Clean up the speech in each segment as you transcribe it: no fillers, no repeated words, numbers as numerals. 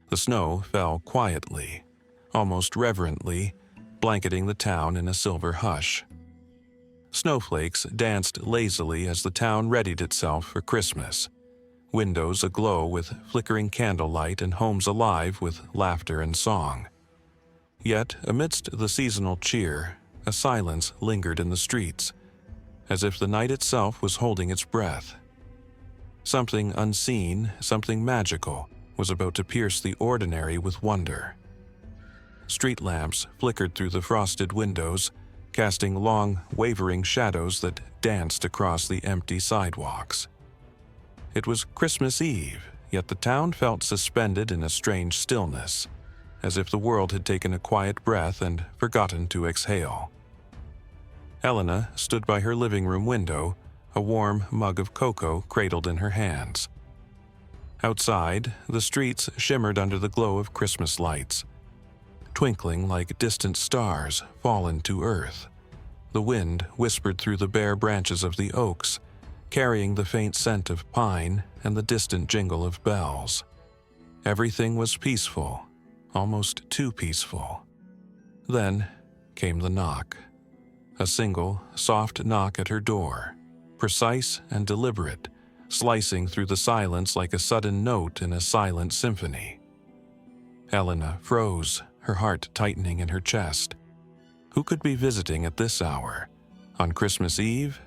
The snow fell quietly, almost reverently, blanketing the town in a silver hush. Snowflakes danced lazily as the town readied itself for Christmas, windows aglow with flickering candlelight and homes alive with laughter and song. Yet, amidst the seasonal cheer, a silence lingered in the streets, as if the night itself was holding its breath. Something unseen, something magical, was about to pierce the ordinary with wonder. Street lamps flickered through the frosted windows, casting long, wavering shadows that danced across the empty sidewalks. It was Christmas Eve, yet the town felt suspended in a strange stillness, as if the world had taken a quiet breath and forgotten to exhale. Elena stood by her living room window, a warm mug of cocoa cradled in her hands. Outside, the streets shimmered under the glow of Christmas lights, twinkling like distant stars fallen to earth. The wind whispered through the bare branches of the oaks, carrying the faint scent of pine and the distant jingle of bells. Everything was peaceful, almost too peaceful. Then came the knock. A single, soft knock at her door, precise and deliberate, slicing through the silence like a sudden note in a silent symphony. Elena froze, her heart tightening in her chest. Who could be visiting at this hour? On Christmas Eve?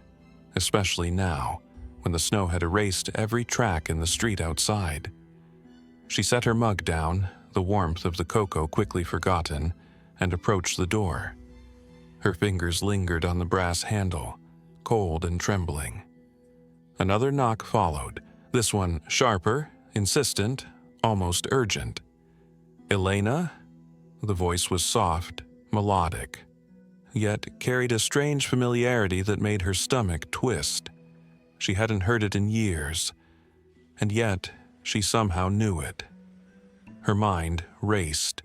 Especially now, when the snow had erased every track in the street outside. She set her mug down, the warmth of the cocoa quickly forgotten, and approached the door. Her fingers lingered on the brass handle, cold and trembling. Another knock followed, this one sharper, insistent, almost urgent. "Elena?" The voice was soft, melodic, yet carried a strange familiarity that made her stomach twist. She hadn't heard it in years, and yet she somehow knew it. Her mind raced.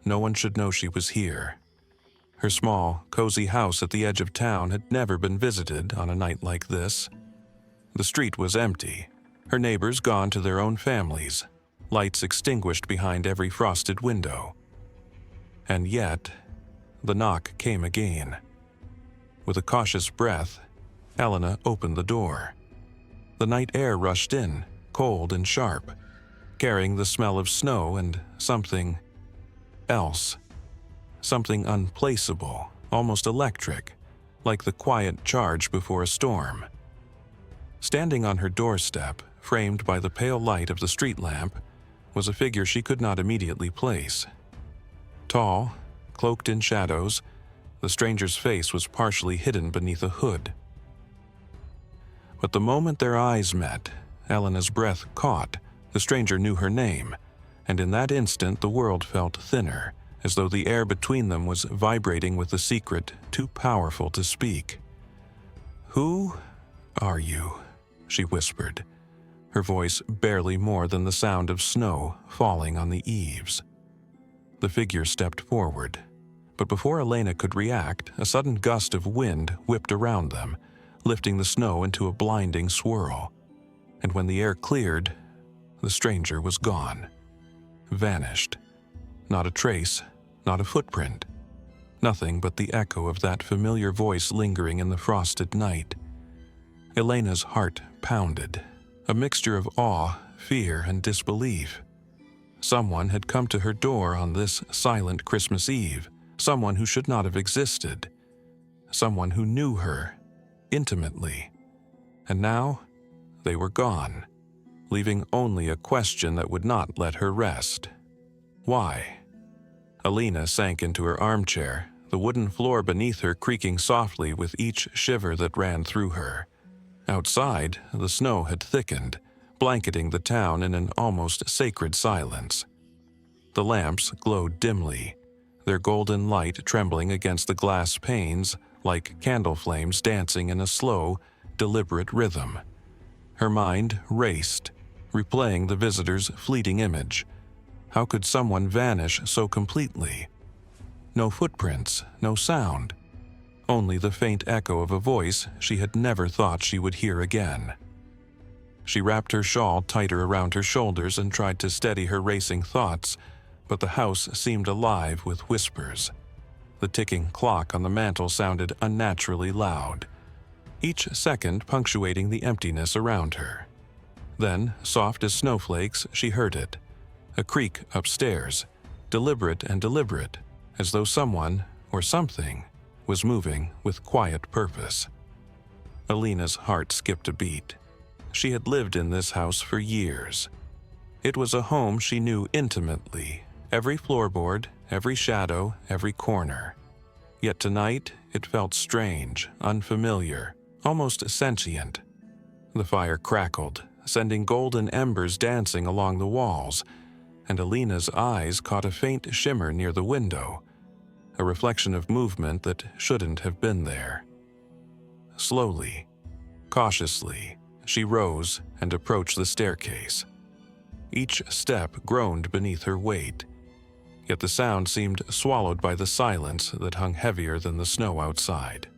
No one should know she was here. Her small, cozy house at the edge of town had never been visited on a night like this. The street was empty, her neighbors gone to their own families, lights extinguished behind every frosted window. And yet, the knock came again. With a cautious breath, Elena opened the door. The night air rushed in, cold and sharp, carrying the smell of snow and something else. Something unplaceable, almost electric, like the quiet charge before a storm. Standing on her doorstep, framed by the pale light of the street lamp, was a figure she could not immediately place. Tall, cloaked in shadows, the stranger's face was partially hidden beneath a hood. But the moment their eyes met, Elena's breath caught. The stranger knew her name, and in that instant the world felt thinner, as though the air between them was vibrating with a secret too powerful to speak. "Who are you?" she whispered, her voice barely more than the sound of snow falling on the eaves. The figure stepped forward, but before Elena could react, a sudden gust of wind whipped around them, lifting the snow into a blinding swirl. And when the air cleared, the stranger was gone, vanished. Not a trace, not a footprint. Nothing but the echo of that familiar voice lingering in the frosted night. Elena's heart pounded, a mixture of awe, fear, and disbelief. Someone had come to her door on this silent Christmas Eve, someone who should not have existed, someone who knew her intimately. And now, they were gone, leaving only a question that would not let her rest. Why? Elena sank into her armchair, the wooden floor beneath her creaking softly with each shiver that ran through her. Outside, the snow had thickened, blanketing the town in an almost sacred silence. The lamps glowed dimly, their golden light trembling against the glass panes like candle flames dancing in a slow, deliberate rhythm. Her mind raced, replaying the visitor's fleeting image. How could someone vanish so completely? No footprints, no sound. Only the faint echo of a voice she had never thought she would hear again. She wrapped her shawl tighter around her shoulders and tried to steady her racing thoughts, but the house seemed alive with whispers. The ticking clock on the mantel sounded unnaturally loud, each second punctuating the emptiness around her. Then, soft as snowflakes, she heard it. A creak upstairs, deliberate and deliberate, as though someone, or something, was moving with quiet purpose. Alina's heart skipped a beat. She had lived in this house for years. It was a home she knew intimately, every floorboard, every shadow, every corner. Yet tonight, it felt strange, unfamiliar, almost sentient. The fire crackled, sending golden embers dancing along the walls, and Alina's eyes caught a faint shimmer near the window, a reflection of movement that shouldn't have been there. Slowly, cautiously, she rose and approached the staircase. Each step groaned beneath her weight, yet the sound seemed swallowed by the silence that hung heavier than the snow outside.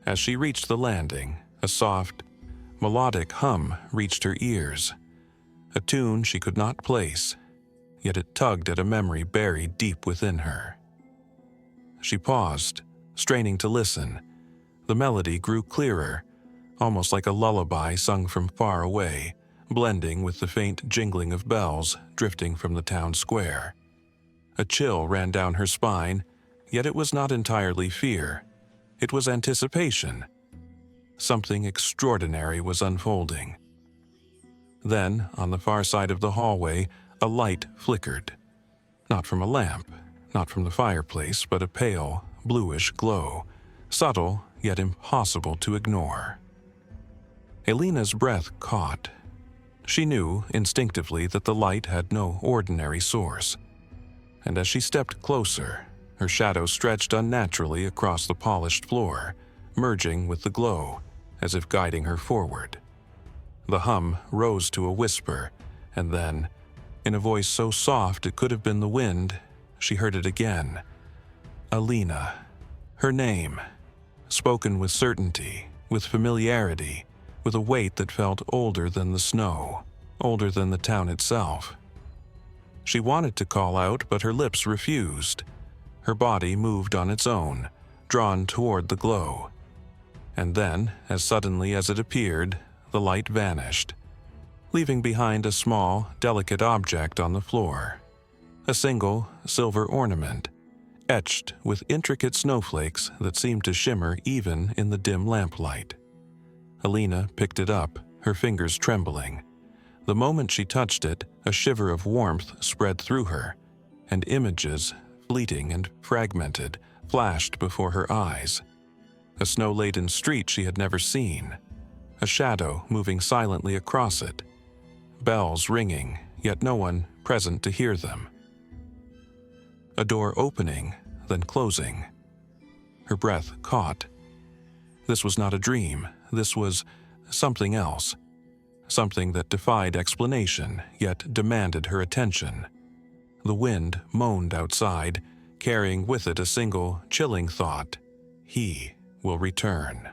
As she reached the landing, a soft, melodic hum reached her ears, a tune she could not place, yet it tugged at a memory buried deep within her. She paused, straining to listen. The melody grew clearer, almost like a lullaby sung from far away, blending with the faint jingling of bells drifting from the town square. A chill ran down her spine, yet it was not entirely fear. It was anticipation. Something extraordinary was unfolding. Then, on the far side of the hallway, a light flickered. Not from a lamp, not from the fireplace, but a pale, bluish glow, subtle yet impossible to ignore. Alina's breath caught. She knew instinctively that the light had no ordinary source, and as she stepped closer, her shadow stretched unnaturally across the polished floor, merging with the glow, as if guiding her forward. The hum rose to a whisper, and then, in a voice so soft it could have been the wind, she heard it again. Alina. Her name, spoken with certainty, with familiarity, with a weight that felt older than the snow, older than the town itself. She wanted to call out, but her lips refused. Her body moved on its own, drawn toward the glow. And then, as suddenly as it appeared, the light vanished, leaving behind a small, delicate object on the floor. A single, silver ornament, etched with intricate snowflakes that seemed to shimmer even in the dim lamplight. Alina picked it up, her fingers trembling. The moment she touched it, a shiver of warmth spread through her, and images, fleeting and fragmented, flashed before her eyes. A snow-laden street she had never seen, a shadow moving silently across it, bells ringing, yet no one present to hear them. A door opening, then closing. Her breath caught. This was not a dream, this was something else. Something that defied explanation, yet demanded her attention. The wind moaned outside, carrying with it a single, chilling thought. He will return.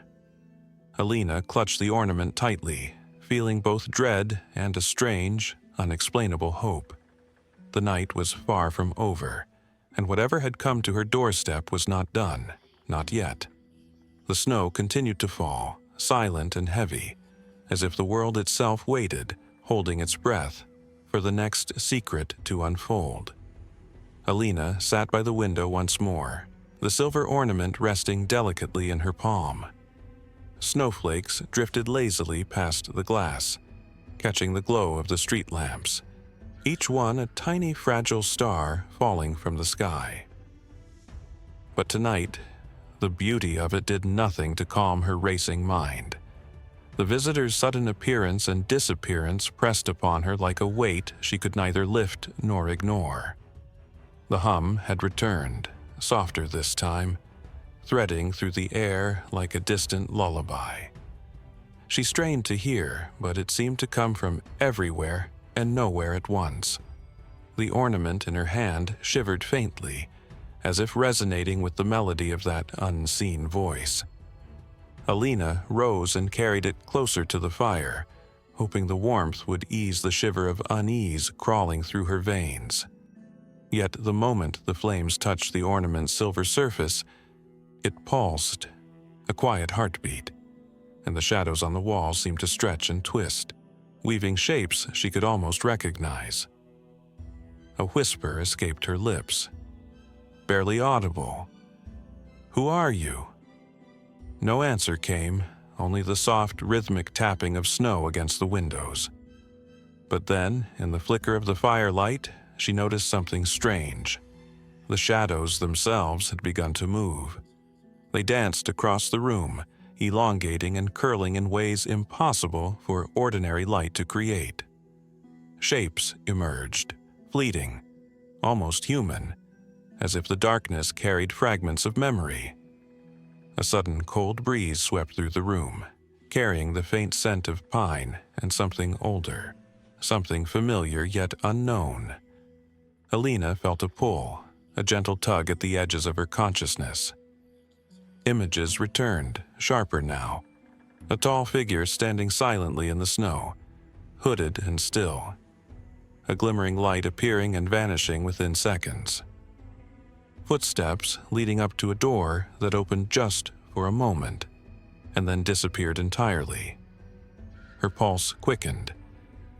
Alina clutched the ornament tightly, feeling both dread and a strange, unexplainable hope. The night was far from over, and whatever had come to her doorstep was not done, not yet. The snow continued to fall, silent and heavy, as if the world itself waited, holding its breath, for the next secret to unfold. Alina sat by the window once more, the silver ornament resting delicately in her palm. Snowflakes drifted lazily past the glass, catching the glow of the street lamps, each one a tiny fragile star falling from the sky. But tonight, the beauty of it did nothing to calm her racing mind. The visitor's sudden appearance and disappearance pressed upon her like a weight she could neither lift nor ignore. The hum had returned, softer this time, threading through the air like a distant lullaby. She strained to hear, but it seemed to come from everywhere and nowhere at once. The ornament in her hand shivered faintly, as if resonating with the melody of that unseen voice. Alina rose and carried it closer to the fire, hoping the warmth would ease the shiver of unease crawling through her veins. Yet the moment the flames touched the ornament's silver surface, it pulsed, a quiet heartbeat, and the shadows on the wall seemed to stretch and twist, weaving shapes she could almost recognize. A whisper escaped her lips, barely audible. "Who are you?" No answer came, only the soft, rhythmic tapping of snow against the windows. But then, in the flicker of the firelight, she noticed something strange. The shadows themselves had begun to move. They danced across the room, elongating and curling in ways impossible for ordinary light to create. Shapes emerged, fleeting, almost human, as if the darkness carried fragments of memory. A sudden cold breeze swept through the room, carrying the faint scent of pine and something older, something familiar yet unknown. Alina felt a pull, a gentle tug at the edges of her consciousness. Images returned, sharper now. A tall figure standing silently in the snow, hooded and still. A glimmering light appearing and vanishing within seconds. Footsteps leading up to a door that opened just for a moment, and then disappeared entirely. Her pulse quickened.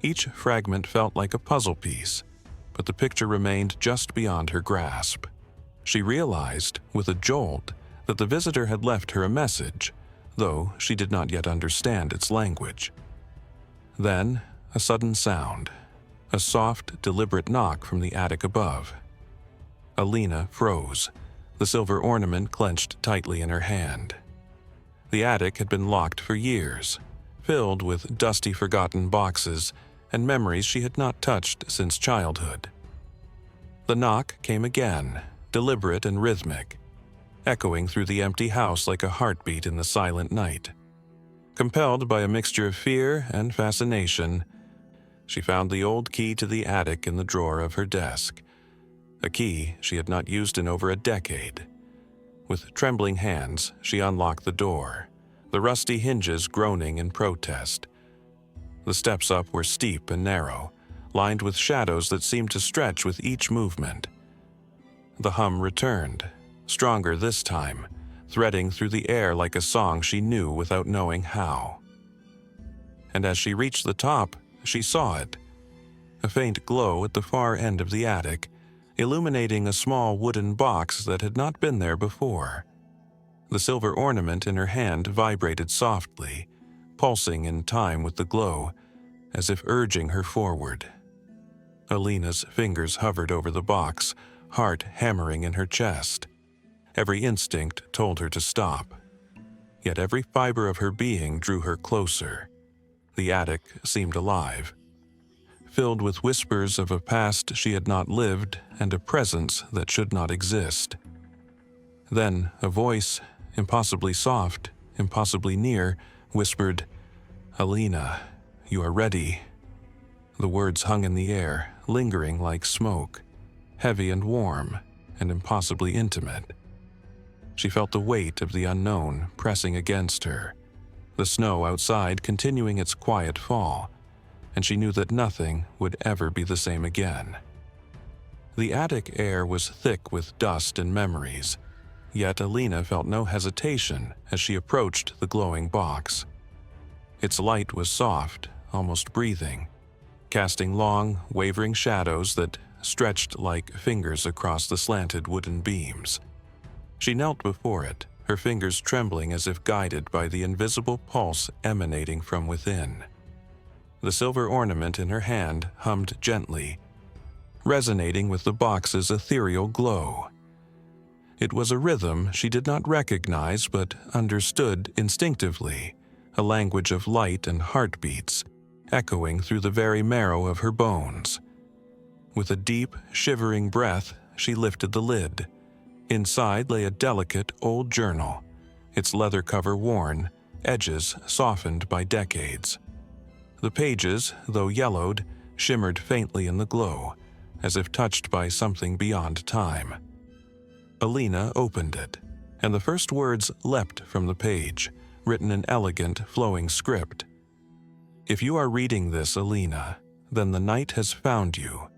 Each fragment felt like a puzzle piece, but the picture remained just beyond her grasp. She realized, with a jolt, that the visitor had left her a message, though she did not yet understand its language. Then, a sudden sound, a soft, deliberate knock from the attic above. Alina froze, the silver ornament clenched tightly in her hand. The attic had been locked for years, filled with dusty, forgotten boxes and memories she had not touched since childhood. The knock came again, deliberate and rhythmic, echoing through the empty house like a heartbeat in the silent night. Compelled by a mixture of fear and fascination, she found the old key to the attic in the drawer of her desk, a key she had not used in over a decade. With trembling hands, she unlocked the door, the rusty hinges groaning in protest. The steps up were steep and narrow, lined with shadows that seemed to stretch with each movement. The hum returned, stronger this time, threading through the air like a song she knew without knowing how. And as she reached the top, she saw it. A faint glow at the far end of the attic, illuminating a small wooden box that had not been there before. The silver ornament in her hand vibrated softly, pulsing in time with the glow, as if urging her forward. Alina's fingers hovered over the box, heart hammering in her chest. Every instinct told her to stop. Yet every fiber of her being drew her closer. The attic seemed alive, filled with whispers of a past she had not lived and a presence that should not exist. Then a voice, impossibly soft, impossibly near, whispered, "Alina, you are ready." The words hung in the air, lingering like smoke, heavy and warm, and impossibly intimate. She felt the weight of the unknown pressing against her, the snow outside continuing its quiet fall, and she knew that nothing would ever be the same again. The attic air was thick with dust and memories, yet Alina felt no hesitation as she approached the glowing box. Its light was soft, almost breathing, casting long, wavering shadows that stretched like fingers across the slanted wooden beams. She knelt before it, her fingers trembling as if guided by the invisible pulse emanating from within. The silver ornament in her hand hummed gently, resonating with the box's ethereal glow. It was a rhythm she did not recognize but understood instinctively, a language of light and heartbeats, echoing through the very marrow of her bones. With a deep, shivering breath, she lifted the lid. Inside lay a delicate old journal, its leather cover worn, edges softened by decades. The pages, though yellowed, shimmered faintly in the glow, as if touched by something beyond time. Alina opened it, and the first words leapt from the page, written in elegant, flowing script. If you are reading this, Alina, then the night has found you.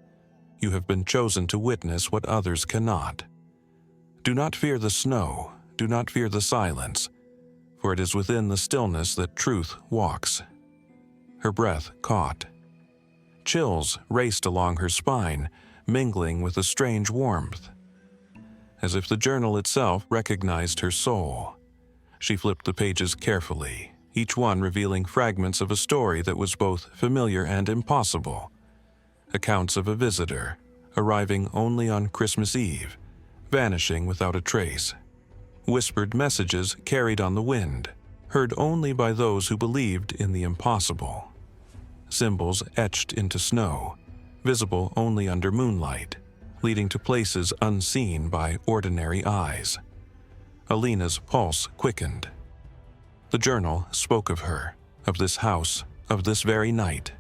You have been chosen to witness what others cannot. Do not fear the snow, do not fear the silence, for it is within the stillness that truth walks. Her breath caught. Chills raced along her spine, mingling with a strange warmth. As if the journal itself recognized her soul. She flipped the pages carefully, each one revealing fragments of a story that was both familiar and impossible. Accounts of a visitor, arriving only on Christmas Eve, vanishing without a trace. Whispered messages carried on the wind, heard only by those who believed in the impossible. Symbols etched into snow, visible only under moonlight, leading to places unseen by ordinary eyes. Alina's pulse quickened. The journal spoke of her, of this house, of this very night.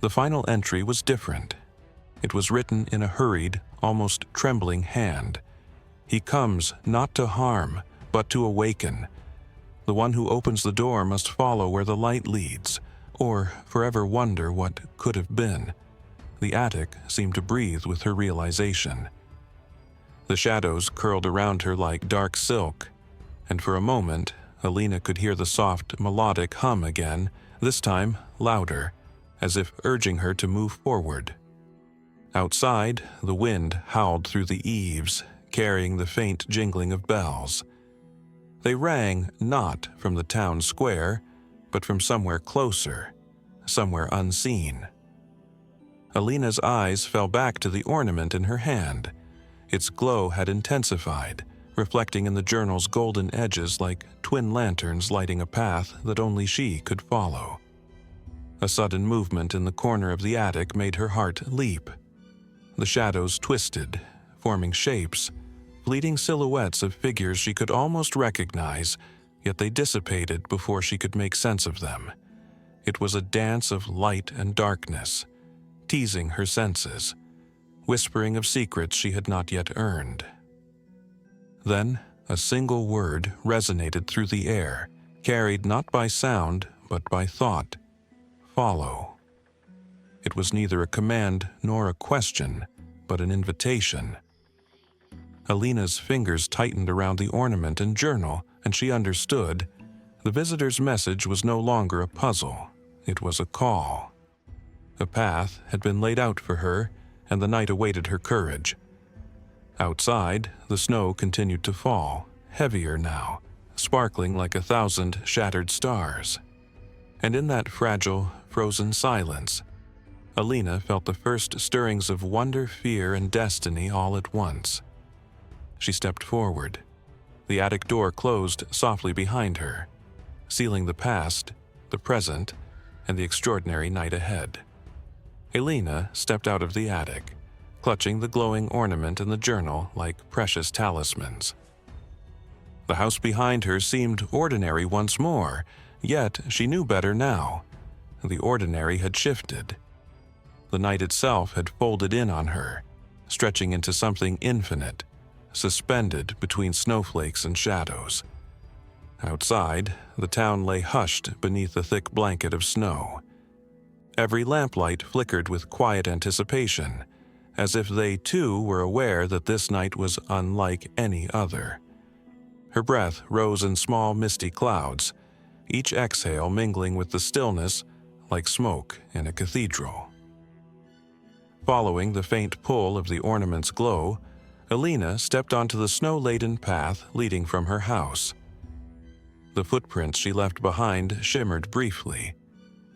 The final entry was different. It was written in a hurried, almost trembling hand. He comes not to harm, but to awaken. The one who opens the door must follow where the light leads, or forever wonder what could have been. The attic seemed to breathe with her realization. The shadows curled around her like dark silk, and for a moment, Alina could hear the soft, melodic hum again, this time louder, as if urging her to move forward. Outside, the wind howled through the eaves, carrying the faint jingling of bells. They rang not from the town square, but from somewhere closer, somewhere unseen. Alina's eyes fell back to the ornament in her hand. Its glow had intensified, reflecting in the journal's golden edges like twin lanterns lighting a path that only she could follow. A sudden movement in the corner of the attic made her heart leap. The shadows twisted, forming shapes, fleeting silhouettes of figures she could almost recognize, yet they dissipated before she could make sense of them. It was a dance of light and darkness, teasing her senses, whispering of secrets she had not yet earned. Then, a single word resonated through the air, carried not by sound, but by thought. Follow. It was neither a command nor a question, but an invitation. Alina's fingers tightened around the ornament and journal, and she understood. The visitor's message was no longer a puzzle. It was a call. A path had been laid out for her, and the night awaited her courage. Outside, the snow continued to fall, heavier now, sparkling like 1,000 shattered stars. And in that fragile, frozen silence, Alina felt the first stirrings of wonder, fear, and destiny all at once. She stepped forward. The attic door closed softly behind her, sealing the past, the present, and the extraordinary night ahead. Alina stepped out of the attic, clutching the glowing ornament and the journal like precious talismans. The house behind her seemed ordinary once more, yet she knew better now. The ordinary had shifted. The night itself had folded in on her, stretching into something infinite, suspended between snowflakes and shadows. Outside, the town lay hushed beneath a thick blanket of snow. Every lamplight flickered with quiet anticipation, as if they too were aware that this night was unlike any other. Her breath rose in small misty clouds, each exhale mingling with the stillness like smoke in a cathedral. Following the faint pull of the ornament's glow, Alina stepped onto the snow-laden path leading from her house. The footprints she left behind shimmered briefly,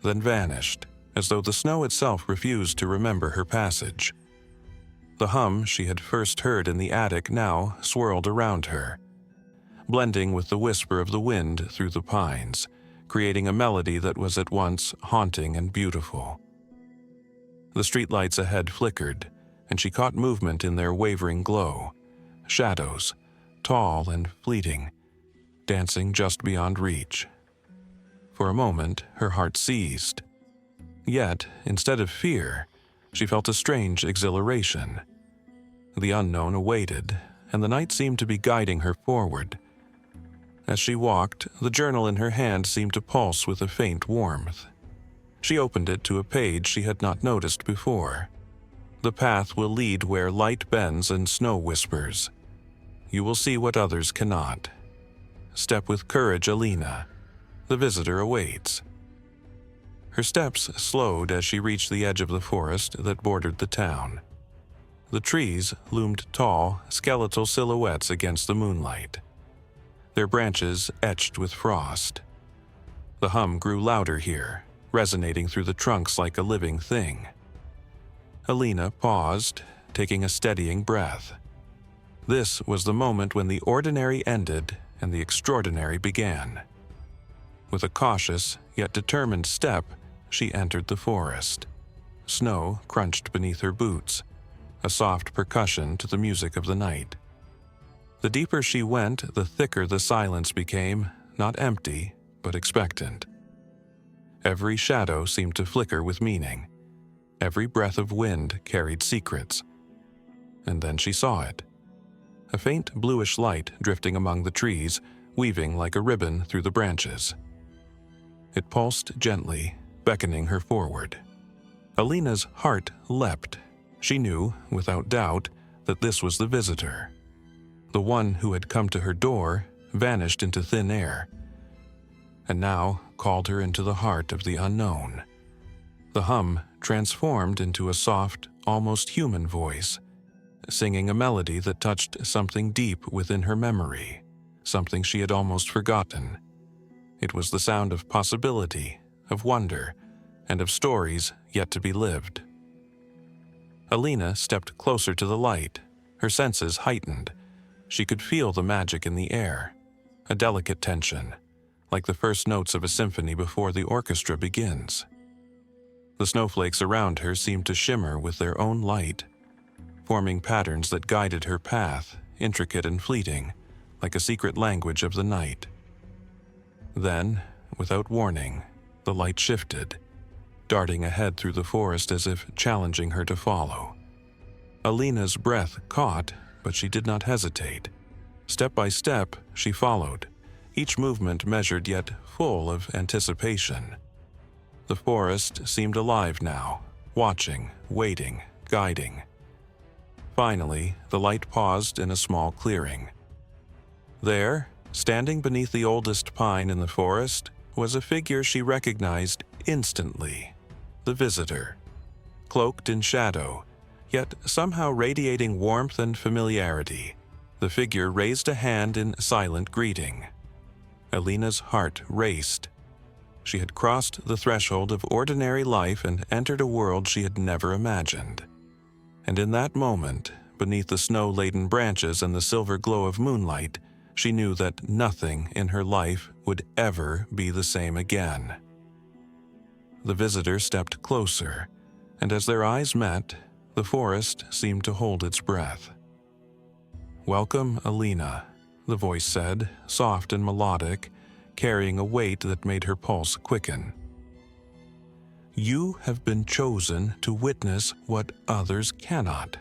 then vanished, as though the snow itself refused to remember her passage. The hum she had first heard in the attic now swirled around her, blending with the whisper of the wind through the pines, creating a melody that was at once haunting and beautiful. The streetlights ahead flickered, and she caught movement in their wavering glow, shadows, tall and fleeting, dancing just beyond reach. For a moment, her heart seized. Yet, instead of fear, she felt a strange exhilaration. The unknown awaited, and the night seemed to be guiding her forward. As she walked, the journal in her hand seemed to pulse with a faint warmth. She opened it to a page she had not noticed before. The path will lead where light bends and snow whispers. You will see what others cannot. Step with courage, Alina. The visitor awaits. Her steps slowed as she reached the edge of the forest that bordered the town. The trees loomed tall, skeletal silhouettes against the moonlight, their branches etched with frost. The hum grew louder here, resonating through the trunks like a living thing. Alina paused, taking a steadying breath. This was the moment when the ordinary ended and the extraordinary began. With a cautious yet determined step, she entered the forest. Snow crunched beneath her boots, a soft percussion to the music of the night. The deeper she went, the thicker the silence became, not empty, but expectant. Every shadow seemed to flicker with meaning. Every breath of wind carried secrets. And then she saw it. A faint bluish light drifting among the trees, weaving like a ribbon through the branches. It pulsed gently, beckoning her forward. Alina's heart leapt. She knew, without doubt, that this was the visitor. The one who had come to her door, vanished into thin air, and now called her into the heart of the unknown. The hum transformed into a soft, almost human voice, singing a melody that touched something deep within her memory, something she had almost forgotten. It was the sound of possibility, of wonder, and of stories yet to be lived. Alina stepped closer to the light, her senses heightened. She could feel the magic in the air, a delicate tension, like the first notes of a symphony before the orchestra begins. The snowflakes around her seemed to shimmer with their own light, forming patterns that guided her path, intricate and fleeting, like a secret language of the night. Then, without warning, the light shifted, darting ahead through the forest as if challenging her to follow. Alina's breath caught, but she did not hesitate. Step by step, she followed, each movement measured yet full of anticipation. The forest seemed alive now, watching, waiting, guiding. Finally, the light paused in a small clearing. There, standing beneath the oldest pine in the forest, was a figure she recognized instantly. The visitor, cloaked in shadow, yet somehow radiating warmth and familiarity. The figure raised a hand in silent greeting. Alina's heart raced. She had crossed the threshold of ordinary life and entered a world she had never imagined. And in that moment, beneath the snow-laden branches and the silver glow of moonlight, she knew that nothing in her life would ever be the same again. The visitor stepped closer, and as their eyes met, the forest seemed to hold its breath. "Welcome, Alina," the voice said, soft and melodic, carrying a weight that made her pulse quicken. "You have been chosen to witness what others cannot."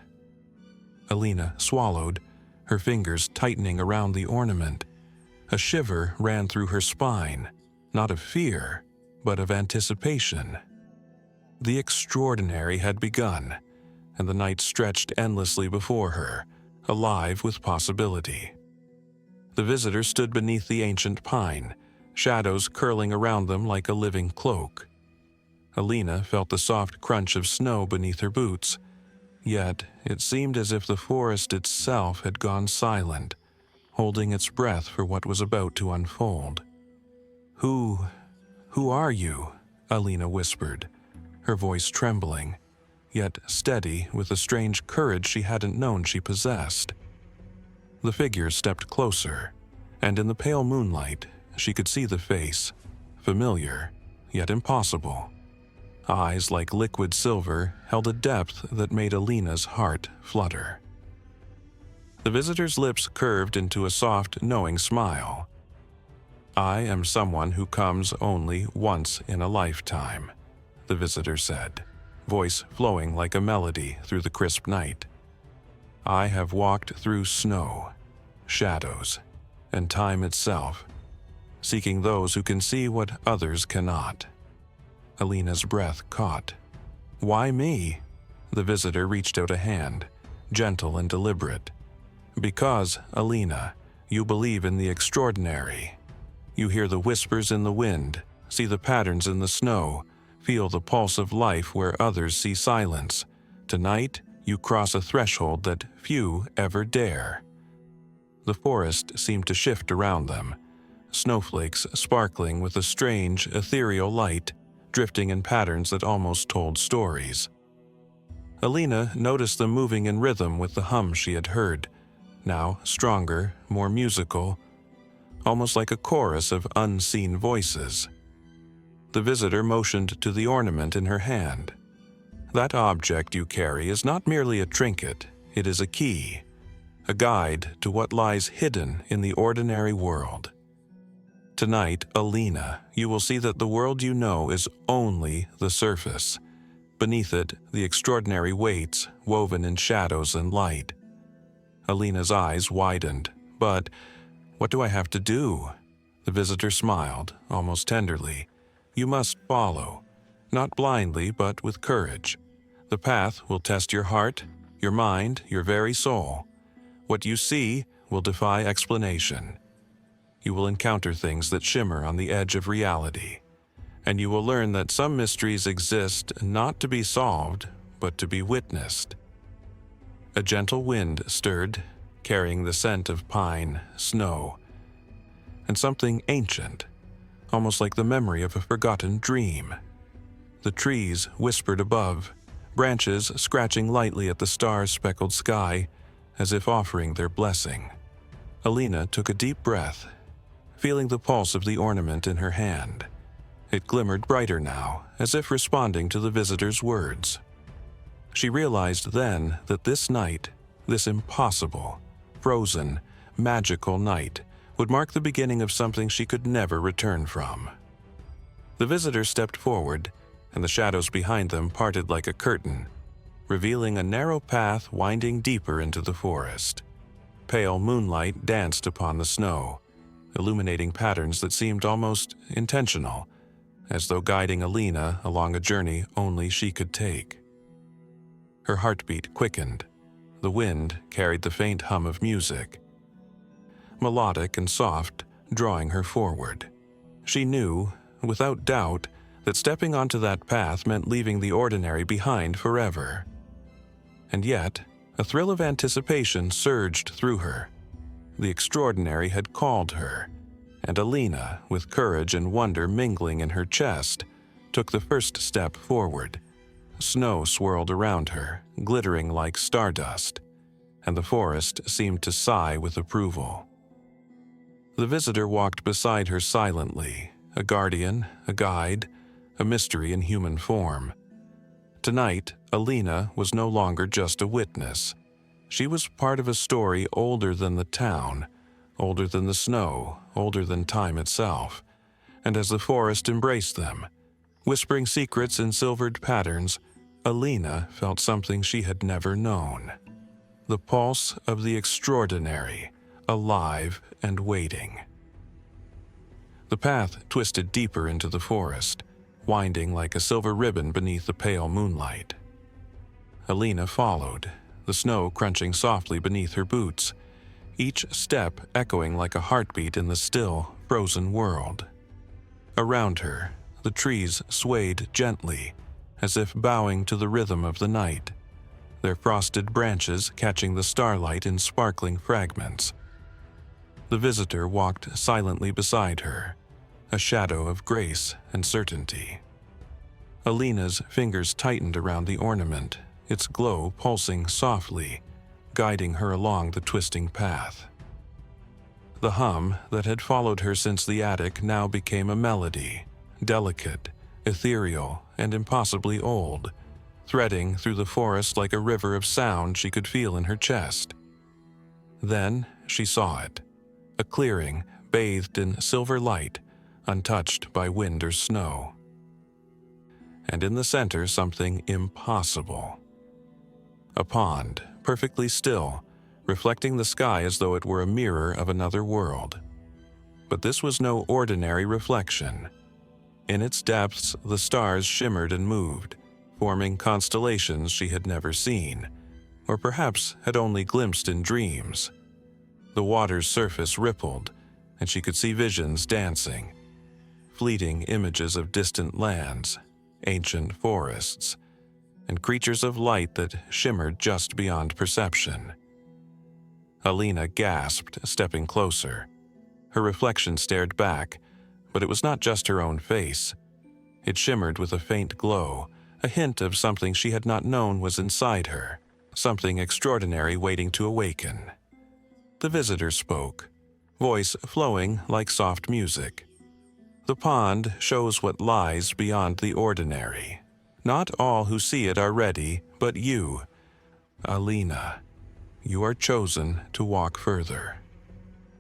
Alina swallowed, her fingers tightening around the ornament. A shiver ran through her spine, not of fear, but of anticipation. The extraordinary had begun, and the night stretched endlessly before her, alive with possibility. The visitor stood beneath the ancient pine, shadows curling around them like a living cloak. Alina felt the soft crunch of snow beneath her boots, yet it seemed as if the forest itself had gone silent, holding its breath for what was about to unfold. Who are you?" Alina whispered, her voice trembling, yet steady with a strange courage she hadn't known she possessed. The figure stepped closer, and in the pale moonlight, she could see the face, familiar, yet impossible. Eyes like liquid silver held a depth that made Alina's heart flutter. The visitor's lips curved into a soft, knowing smile. "I am someone who comes only once in a lifetime," the visitor said, voice flowing like a melody through the crisp night. "I have walked through snow, shadows, and time itself, seeking those who can see what others cannot. Alina's breath caught. Why me? The visitor reached out a hand, gentle and deliberate. Because, Alina, you believe in the extraordinary. You hear the whispers in the wind, see the patterns in the snow, feel the pulse of life where others see silence. Tonight, you cross a threshold that few ever dare. The forest seemed to shift around them, snowflakes sparkling with a strange, ethereal light, drifting in patterns that almost told stories. Alina noticed them moving in rhythm with the hum she had heard, now stronger, more musical, almost like a chorus of unseen voices. The visitor motioned to the ornament in her hand. That object you carry is not merely a trinket, it is a key, a guide to what lies hidden in the ordinary world. Tonight, Alina, you will see that the world you know is only the surface. Beneath it, the extraordinary waits, woven in shadows and light. Alina's eyes widened. But what do I have to do? The visitor smiled, almost tenderly. You must follow, not blindly, but with courage. The path will test your heart, your mind, your very soul. What you see will defy explanation. You will encounter things that shimmer on the edge of reality, and you will learn that some mysteries exist not to be solved, but to be witnessed. A gentle wind stirred, carrying the scent of pine, snow, and something ancient, almost like the memory of a forgotten dream. The trees whispered above, branches scratching lightly at the star-speckled sky, as if offering their blessing. Alina took a deep breath, feeling the pulse of the ornament in her hand. It glimmered brighter now, as if responding to the visitor's words. She realized then that this night, this impossible, frozen, magical night, would mark the beginning of something she could never return from. The visitor stepped forward, and the shadows behind them parted like a curtain, revealing a narrow path winding deeper into the forest. Pale moonlight danced upon the snow, illuminating patterns that seemed almost intentional, as though guiding Alina along a journey only she could take. Her heartbeat quickened. The wind carried the faint hum of music, melodic and soft, drawing her forward. She knew, without doubt, that stepping onto that path meant leaving the ordinary behind forever. And yet, a thrill of anticipation surged through her. The extraordinary had called her, and Alina, with courage and wonder mingling in her chest, took the first step forward. Snow swirled around her, glittering like stardust, and the forest seemed to sigh with approval. The visitor walked beside her silently, a guardian, a guide, a mystery in human form. Tonight, Alina was no longer just a witness. She was part of a story older than the town, older than the snow, older than time itself. And as the forest embraced them, whispering secrets in silvered patterns, Alina felt something she had never known. The pulse of the extraordinary, alive and waiting. The path twisted deeper into the forest, winding like a silver ribbon beneath the pale moonlight. Alina followed, the snow crunching softly beneath her boots, each step echoing like a heartbeat in the still, frozen world. Around her, the trees swayed gently, as if bowing to the rhythm of the night, their frosted branches catching the starlight in sparkling fragments. The visitor walked silently beside her, a shadow of grace and certainty. Alina's fingers tightened around the ornament, its glow pulsing softly, guiding her along the twisting path. The hum that had followed her since the attic now became a melody, delicate, ethereal, and impossibly old, threading through the forest like a river of sound she could feel in her chest. Then she saw it, a clearing bathed in silver light, untouched by wind or snow. And in the center something impossible. A pond, perfectly still, reflecting the sky as though it were a mirror of another world. But this was no ordinary reflection. In its depths, the stars shimmered and moved, forming constellations she had never seen, or perhaps had only glimpsed in dreams. The water's surface rippled, and she could see visions dancing, fleeting images of distant lands, ancient forests, and creatures of light that shimmered just beyond perception. Alina gasped, stepping closer. Her reflection stared back, but it was not just her own face. It shimmered with a faint glow, a hint of something she had not known was inside her, something extraordinary waiting to awaken. The visitor spoke, voice flowing like soft music. The pond shows what lies beyond the ordinary. Not all who see it are ready, but you, Alina. You are chosen to walk further.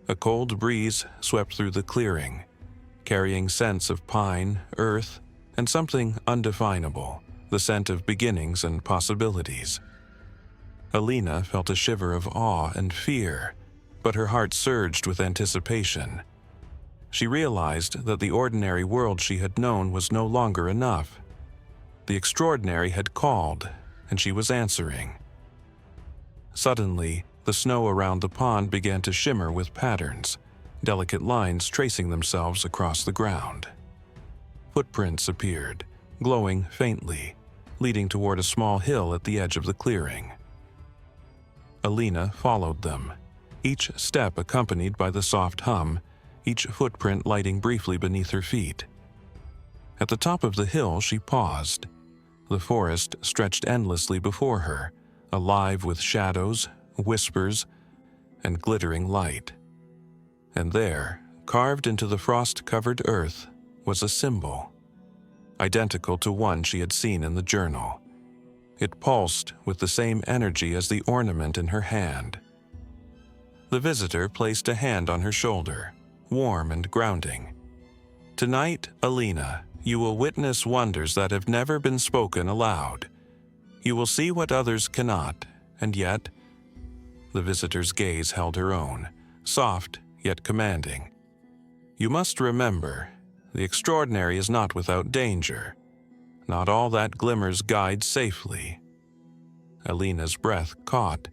A cold breeze swept through the clearing, carrying scents of pine, earth, and something undefinable, the scent of beginnings and possibilities. Alina felt a shiver of awe and fear, but her heart surged with anticipation. She realized that the ordinary world she had known was no longer enough. The extraordinary had called, and she was answering. Suddenly, the snow around the pond began to shimmer with patterns, delicate lines tracing themselves across the ground. Footprints appeared, glowing faintly, leading toward a small hill at the edge of the clearing. Alina followed them, each step accompanied by the soft hum, each footprint lighting briefly beneath her feet. At the top of the hill, she paused. The forest stretched endlessly before her, alive with shadows, whispers, and glittering light. And there, carved into the frost-covered earth, was a symbol, identical to one she had seen in the journal. It pulsed with the same energy as the ornament in her hand. The visitor placed a hand on her shoulder, warm and grounding. Tonight, Alina, you will witness wonders that have never been spoken aloud. You will see what others cannot, and yet, the visitor's gaze held her own, soft yet commanding. You must remember, the extraordinary is not without danger. Not all that glimmers guides safely. Alina's breath caught,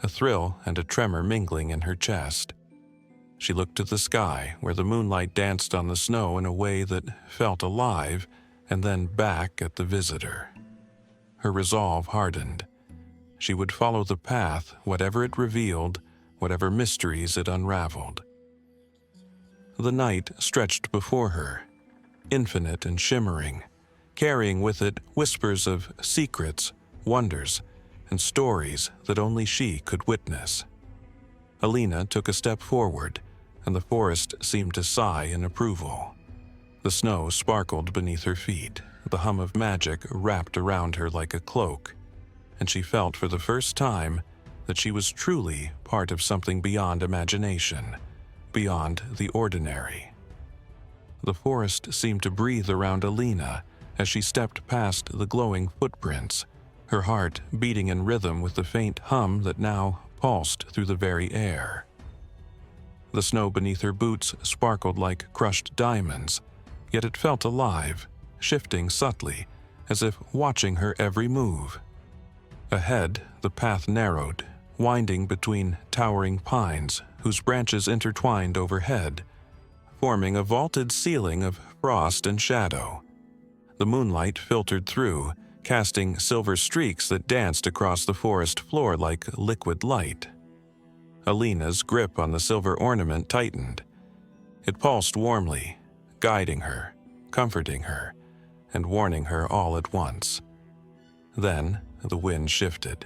a thrill and a tremor mingling in her chest. She looked to the sky, where the moonlight danced on the snow in a way that felt alive, and then back at the visitor. Her resolve hardened. She would follow the path, whatever it revealed, whatever mysteries it unraveled. The night stretched before her, infinite and shimmering, carrying with it whispers of secrets, wonders, and stories that only she could witness. Alina took a step forward, and the forest seemed to sigh in approval. The snow sparkled beneath her feet, the hum of magic wrapped around her like a cloak, and she felt for the first time that she was truly part of something beyond imagination, beyond the ordinary. The forest seemed to breathe around Alina as she stepped past the glowing footprints, her heart beating in rhythm with the faint hum that now pulsed through the very air. The snow beneath her boots sparkled like crushed diamonds, yet it felt alive, shifting subtly, as if watching her every move. Ahead, the path narrowed, winding between towering pines whose branches intertwined overhead, forming a vaulted ceiling of frost and shadow. The moonlight filtered through, casting silver streaks that danced across the forest floor like liquid light. Alina's grip on the silver ornament tightened. It pulsed warmly, guiding her, comforting her, and warning her all at once. Then the wind shifted.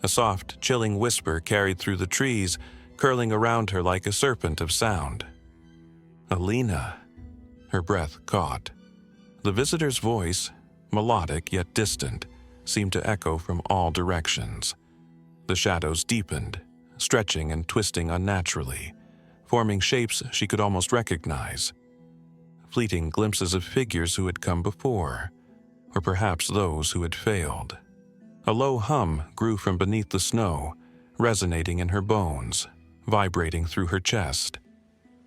A soft, chilling whisper carried through the trees, curling around her like a serpent of sound. Alina. Her breath caught. The visitor's voice, melodic yet distant, seemed to echo from all directions. The shadows deepened, stretching and twisting unnaturally, forming shapes she could almost recognize. Fleeting glimpses of figures who had come before, or perhaps those who had failed. A low hum grew from beneath the snow, resonating in her bones, vibrating through her chest.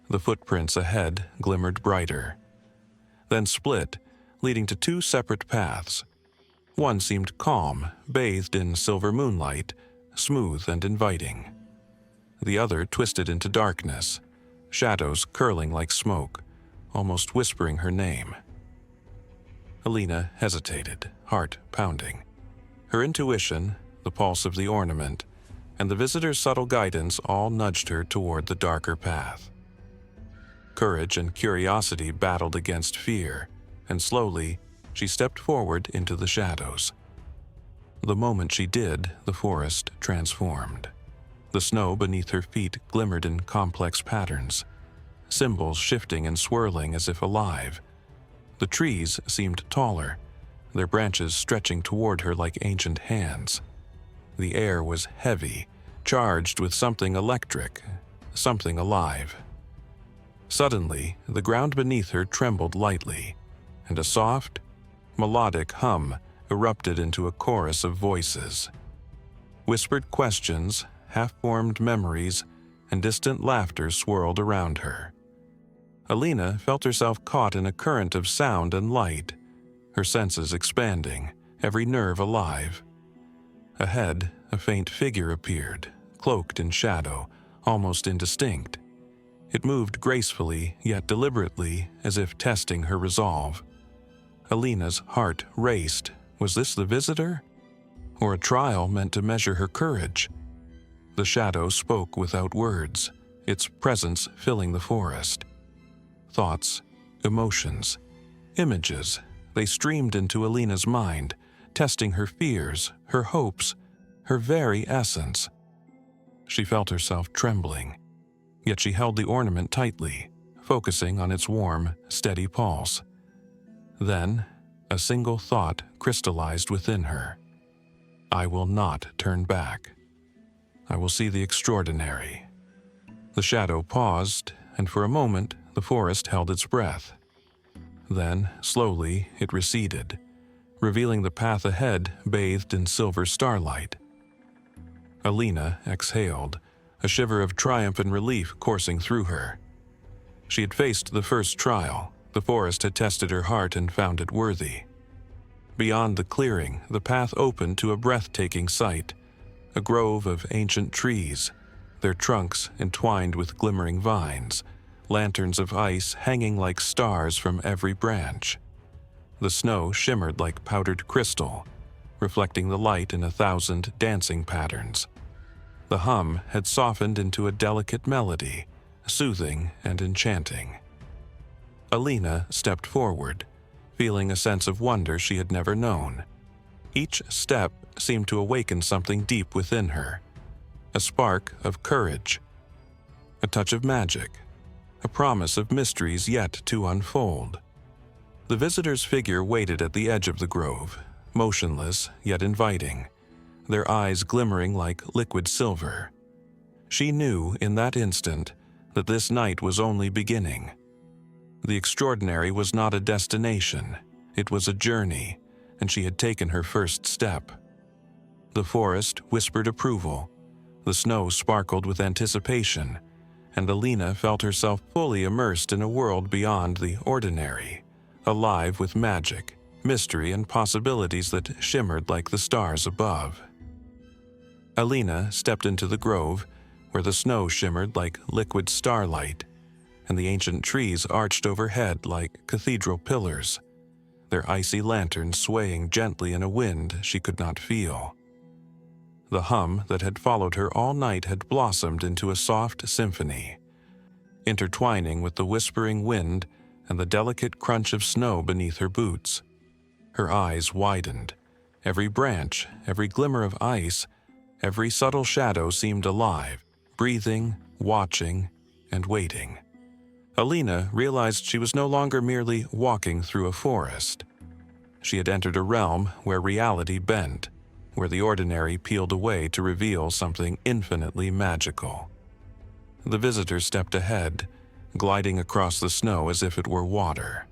The footprints ahead glimmered brighter. then split, leading to two separate paths. One seemed calm, bathed in silver moonlight, smooth and inviting. The other twisted into darkness, shadows curling like smoke, almost whispering her name. Alina hesitated, heart pounding. Her intuition, the pulse of the ornament, and the visitor's subtle guidance all nudged her toward the darker path. Courage and curiosity battled against fear, and slowly, she stepped forward into the shadows. The moment she did, the forest transformed. The snow beneath her feet glimmered in complex patterns, symbols shifting and swirling as if alive. The trees seemed taller, their branches stretching toward her like ancient hands. The air was heavy, charged with something electric, something alive. Suddenly, the ground beneath her trembled lightly, and a soft, melodic hum erupted into a chorus of voices. Whispered questions, half-formed memories, and distant laughter swirled around her. Alina felt herself caught in a current of sound and light, her senses expanding, every nerve alive. Ahead, a faint figure appeared, cloaked in shadow, almost indistinct. It moved gracefully, yet deliberately, as if testing her resolve. Alina's heart raced. Was this the visitor? Or a trial meant to measure her courage? The shadow spoke without words, its presence filling the forest. Thoughts, emotions, images, they streamed into Alina's mind, testing her fears, her hopes, her very essence. She felt herself trembling, yet she held the ornament tightly, focusing on its warm, steady pulse. Then, a single thought crystallized within her. I will not turn back. I will see the extraordinary. The shadow paused, and for a moment, the forest held its breath. Then, slowly, it receded, revealing the path ahead bathed in silver starlight. Alina exhaled, a shiver of triumph and relief coursing through her. She had faced the first trial. The forest had tested her heart and found it worthy. Beyond the clearing, the path opened to a breathtaking sight, a grove of ancient trees, their trunks entwined with glimmering vines, lanterns of ice hanging like stars from every branch. The snow shimmered like powdered crystal, reflecting the light in 1,000 dancing patterns. The hum had softened into a delicate melody, soothing and enchanting. Alina stepped forward, feeling a sense of wonder she had never known. Each step seemed to awaken something deep within her, a spark of courage, a touch of magic, a promise of mysteries yet to unfold. The visitor's figure waited at the edge of the grove, motionless yet inviting, their eyes glimmering like liquid silver. She knew in that instant that this night was only beginning. The extraordinary was not a destination, it was a journey, and she had taken her first step. The forest whispered approval, the snow sparkled with anticipation, and Alina felt herself fully immersed in a world beyond the ordinary, alive with magic, mystery, and possibilities that shimmered like the stars above. Alina stepped into the grove, where the snow shimmered like liquid starlight, and the ancient trees arched overhead like cathedral pillars, their icy lanterns swaying gently in a wind she could not feel. The hum that had followed her all night had blossomed into a soft symphony, intertwining with the whispering wind and the delicate crunch of snow beneath her boots. Her eyes widened. Every branch, every glimmer of ice, every subtle shadow seemed alive, breathing, watching, and waiting. Alina realized she was no longer merely walking through a forest. She had entered a realm where reality bent, where the ordinary peeled away to reveal something infinitely magical. The visitor stepped ahead, gliding across the snow as if it were water.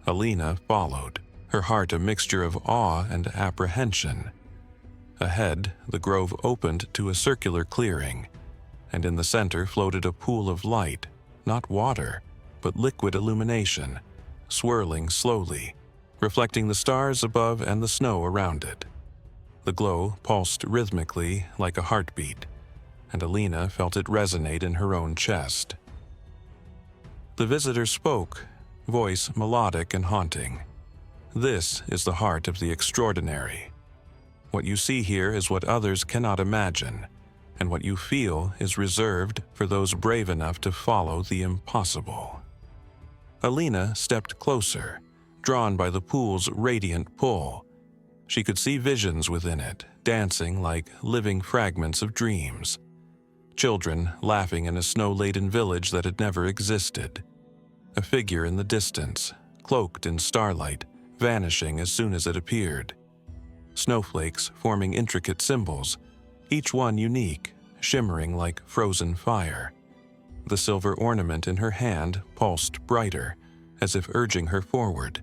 Alina followed, her heart a mixture of awe and apprehension. Ahead, the grove opened to a circular clearing, and in the center floated a pool of light, not water, but liquid illumination, swirling slowly, reflecting the stars above and the snow around it. The glow pulsed rhythmically like a heartbeat, and Alina felt it resonate in her own chest. The visitor spoke, voice melodic and haunting. "This is the heart of the extraordinary. What you see here is what others cannot imagine, and what you feel is reserved for those brave enough to follow the impossible." Alina stepped closer, drawn by the pool's radiant pull. She could see visions within it, dancing like living fragments of dreams. Children laughing in a snow-laden village that had never existed. A figure in the distance, cloaked in starlight, vanishing as soon as it appeared. Snowflakes forming intricate symbols, each one unique, shimmering like frozen fire. The silver ornament in her hand pulsed brighter, as if urging her forward.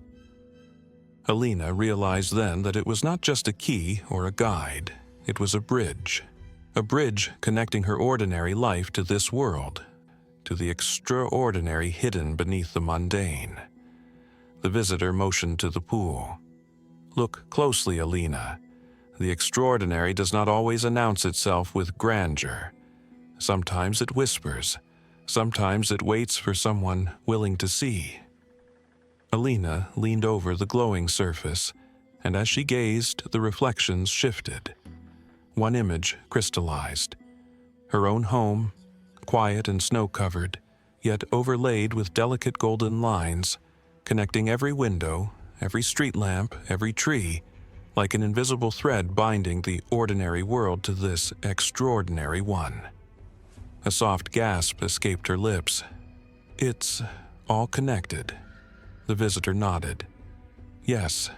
Alina realized then that it was not just a key or a guide, it was a bridge connecting her ordinary life to this world, to the extraordinary hidden beneath the mundane. The visitor motioned to the pool. "Look closely, Alina. The extraordinary does not always announce itself with grandeur. Sometimes it whispers. Sometimes it waits for someone willing to see." Alina leaned over the glowing surface, and as she gazed, the reflections shifted. One image crystallized. Her own home, quiet and snow-covered, yet overlaid with delicate golden lines, connecting every window, every street lamp, every tree, like an invisible thread binding the ordinary world to this extraordinary one. A soft gasp escaped her lips. "It's all connected." The visitor nodded. "Yes,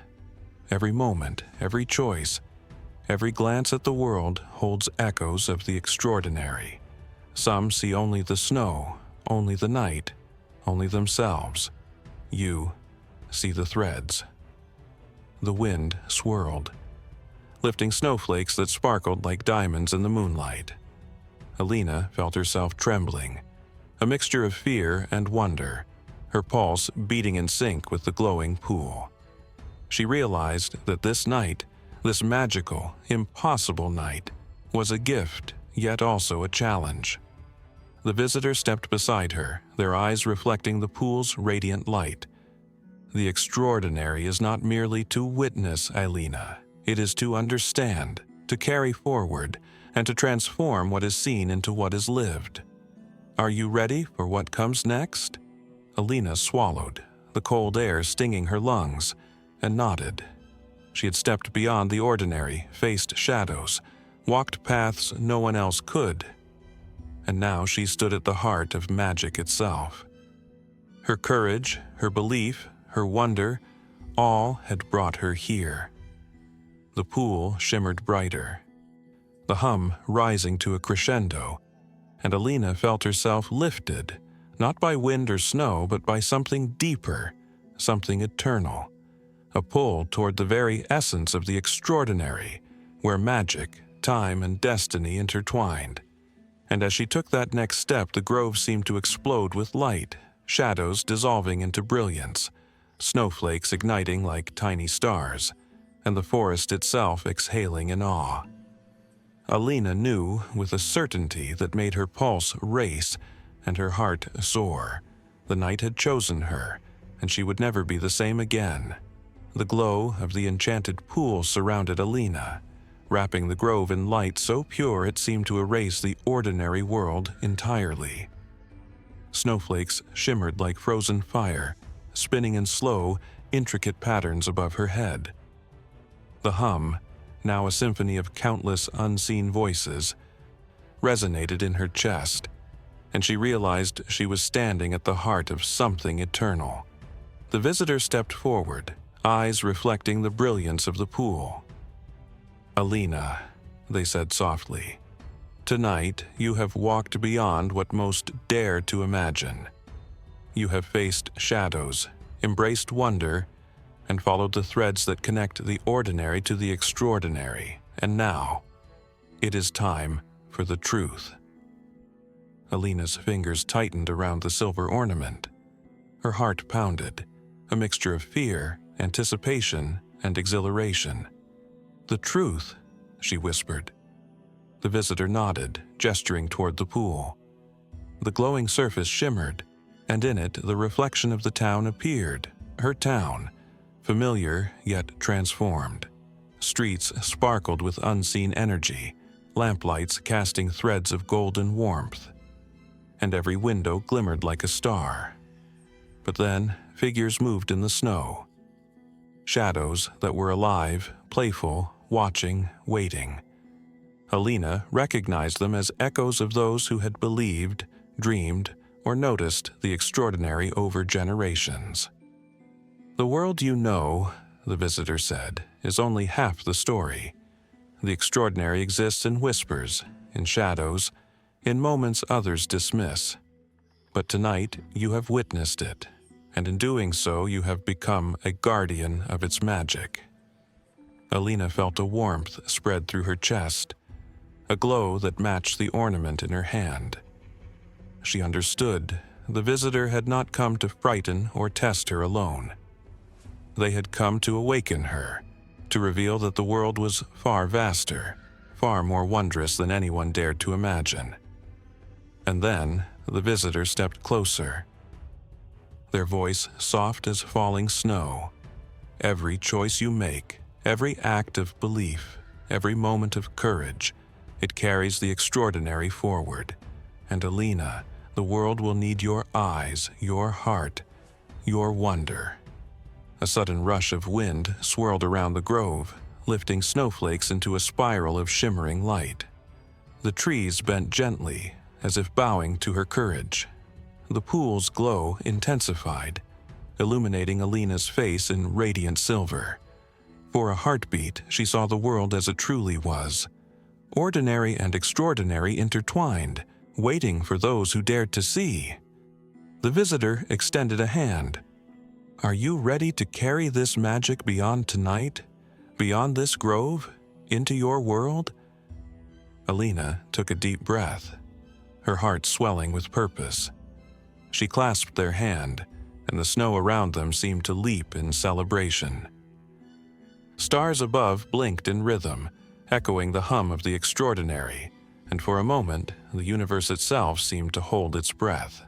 every moment, every choice, every glance at the world holds echoes of the extraordinary. Some see only the snow, only the night, only themselves. You see the threads." The wind swirled, lifting snowflakes that sparkled like diamonds in the moonlight. Alina felt herself trembling, a mixture of fear and wonder, her pulse beating in sync with the glowing pool. She realized that this night, this magical, impossible night, was a gift, yet also a challenge. The visitor stepped beside her, their eyes reflecting the pool's radiant light. "The extraordinary is not merely to witness, Alina. It is to understand, to carry forward, and to transform what is seen into what is lived. Are you ready for what comes next?" Alina swallowed, the cold air stinging her lungs, and nodded. She had stepped beyond the ordinary, faced shadows, walked paths no one else could, and now she stood at the heart of magic itself. Her courage, her belief, her wonder, all had brought her here. The pool shimmered brighter, the hum rising to a crescendo, and Alina felt herself lifted, not by wind or snow, but by something deeper, something eternal, a pull toward the very essence of the extraordinary, where magic, time, and destiny intertwined. And as she took that next step, the grove seemed to explode with light, shadows dissolving into brilliance, snowflakes igniting like tiny stars, and the forest itself exhaling in awe. Alina knew with a certainty that made her pulse race and her heart soar. The night had chosen her, and she would never be the same again. The glow of the enchanted pool surrounded Alina, wrapping the grove in light so pure it seemed to erase the ordinary world entirely. Snowflakes shimmered like frozen fire, spinning in slow, intricate patterns above her head. The hum, now a symphony of countless unseen voices, resonated in her chest, and she realized she was standing at the heart of something eternal. The visitor stepped forward, eyes reflecting the brilliance of the pool. "Alina," they said softly, "tonight you have walked beyond what most dare to imagine. You have faced shadows, embraced wonder, and followed the threads that connect the ordinary to the extraordinary, and now, it is time for the truth." Alina's fingers tightened around the silver ornament. Her heart pounded, a mixture of fear, anticipation, and exhilaration. "The truth," she whispered. The visitor nodded, gesturing toward the pool. The glowing surface shimmered, and in it the reflection of the town appeared, her town, familiar yet transformed. Streets sparkled with unseen energy, lamplights casting threads of golden warmth, and every window glimmered like a star. But then figures moved in the snow. Shadows that were alive, playful, watching, waiting. Alina recognized them as echoes of those who had believed, dreamed, or noticed the extraordinary over generations. "The world you know," the visitor said, "is only half the story. The extraordinary exists in whispers, in shadows, in moments others dismiss. But tonight you have witnessed it, and in doing so you have become a guardian of its magic." Alina felt a warmth spread through her chest, a glow that matched the ornament in her hand. She understood the visitor had not come to frighten or test her alone. They had come to awaken her, to reveal that the world was far vaster, far more wondrous than anyone dared to imagine. And then the visitor stepped closer, their voice soft as falling snow. "Every choice you make, every act of belief, every moment of courage, it carries the extraordinary forward. And Alina, the world will need your eyes, your heart, your wonder." A sudden rush of wind swirled around the grove, lifting snowflakes into a spiral of shimmering light. The trees bent gently, as if bowing to her courage. The pool's glow intensified, illuminating Alina's face in radiant silver. For a heartbeat, she saw the world as it truly was. Ordinary and extraordinary intertwined, waiting for those who dared to see. The visitor extended a hand. "Are you ready to carry this magic beyond tonight, beyond this grove, into your world?" Alina took a deep breath, her heart swelling with purpose. She clasped their hand, and the snow around them seemed to leap in celebration. Stars above blinked in rhythm, echoing the hum of the extraordinary, and for a moment the universe itself seemed to hold its breath.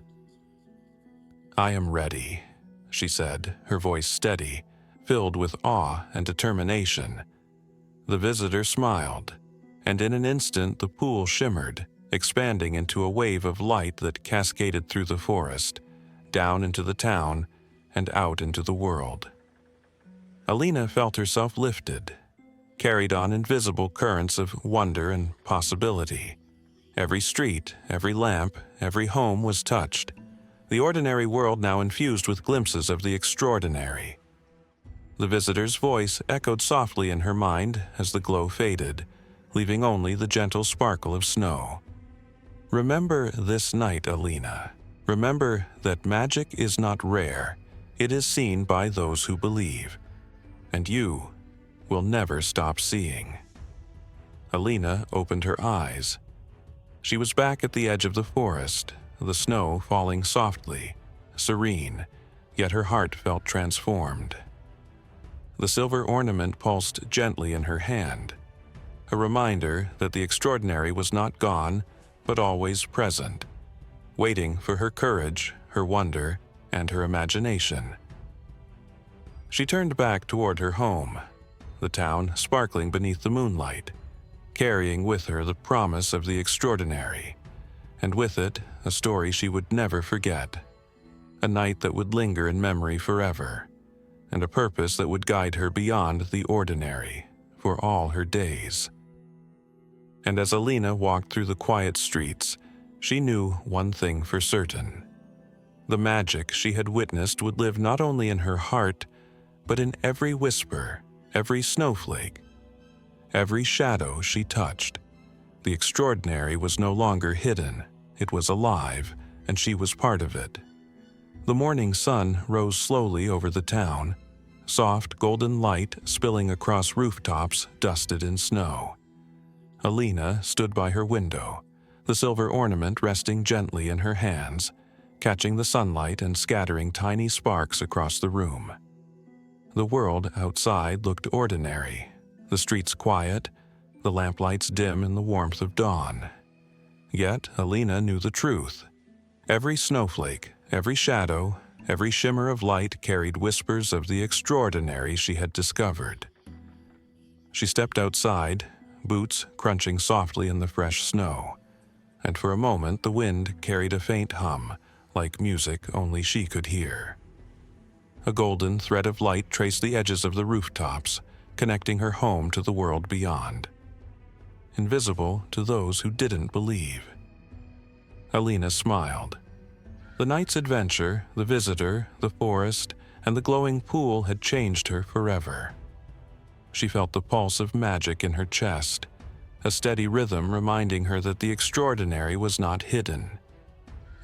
"I am ready," she said, her voice steady, filled with awe and determination. The visitor smiled, and in an instant the pool shimmered, expanding into a wave of light that cascaded through the forest, down into the town, and out into the world. Alina felt herself lifted, carried on invisible currents of wonder and possibility. Every street, every lamp, every home was touched, the ordinary world now infused with glimpses of the extraordinary. The visitor's voice echoed softly in her mind as the glow faded, leaving only the gentle sparkle of snow. "Remember this night, Alina. Remember that magic is not rare. It is seen by those who believe. And you will never stop seeing." Alina opened her eyes. She was back at the edge of the forest, the snow falling softly, serene, yet her heart felt transformed. The silver ornament pulsed gently in her hand, a reminder that the extraordinary was not gone, but always present, waiting for her courage, her wonder, and her imagination. She turned back toward her home, the town sparkling beneath the moonlight, carrying with her the promise of the extraordinary, and with it a story she would never forget, a night that would linger in memory forever, and a purpose that would guide her beyond the ordinary for all her days. And as Alina walked through the quiet streets, she knew one thing for certain. The magic she had witnessed would live not only in her heart, but in every whisper, every snowflake, every shadow she touched. The extraordinary was no longer hidden, it was alive, and she was part of it. The morning sun rose slowly over the town, soft golden light spilling across rooftops dusted in snow. Alina stood by her window, the silver ornament resting gently in her hands, catching the sunlight and scattering tiny sparks across the room. The world outside looked ordinary, the streets quiet, the lamplights dim in the warmth of dawn. Yet Alina knew the truth. Every snowflake, every shadow, every shimmer of light carried whispers of the extraordinary she had discovered. She stepped outside, boots crunching softly in the fresh snow, and for a moment the wind carried a faint hum, like music only she could hear. A golden thread of light traced the edges of the rooftops, connecting her home to the world beyond. Invisible to those who didn't believe. Alina smiled. The night's adventure, the visitor, the forest, and the glowing pool had changed her forever. She felt the pulse of magic in her chest, a steady rhythm reminding her that the extraordinary was not hidden.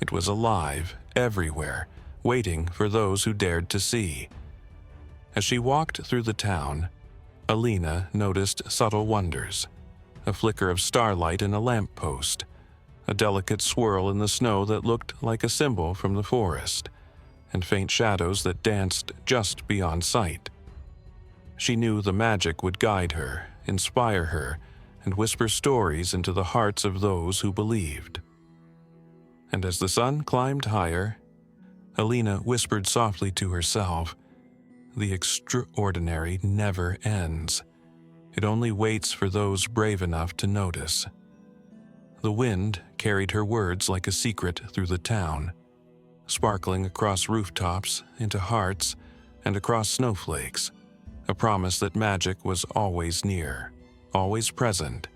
It was alive, everywhere, waiting for those who dared to see. As she walked through the town, Alina noticed subtle wonders. A flicker of starlight in a lamppost, a delicate swirl in the snow that looked like a symbol from the forest, and faint shadows that danced just beyond sight. She knew the magic would guide her, inspire her, and whisper stories into the hearts of those who believed. And as the sun climbed higher, Alina whispered softly to herself, "The extraordinary never ends. It only waits for those brave enough to notice." The wind carried her words like a secret through the town, sparkling across rooftops, into hearts, and across snowflakes, a promise that magic was always near, always present,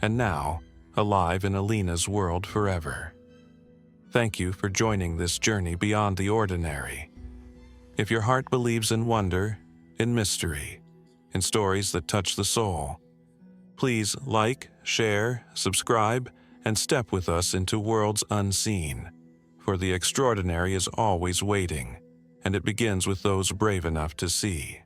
and now alive in Alina's world forever. Thank you for joining this journey beyond the ordinary. If your heart believes in wonder, in mystery, in stories that touch the soul, please like, share, subscribe, and step with us into worlds unseen, for the extraordinary is always waiting, and it begins with those brave enough to see.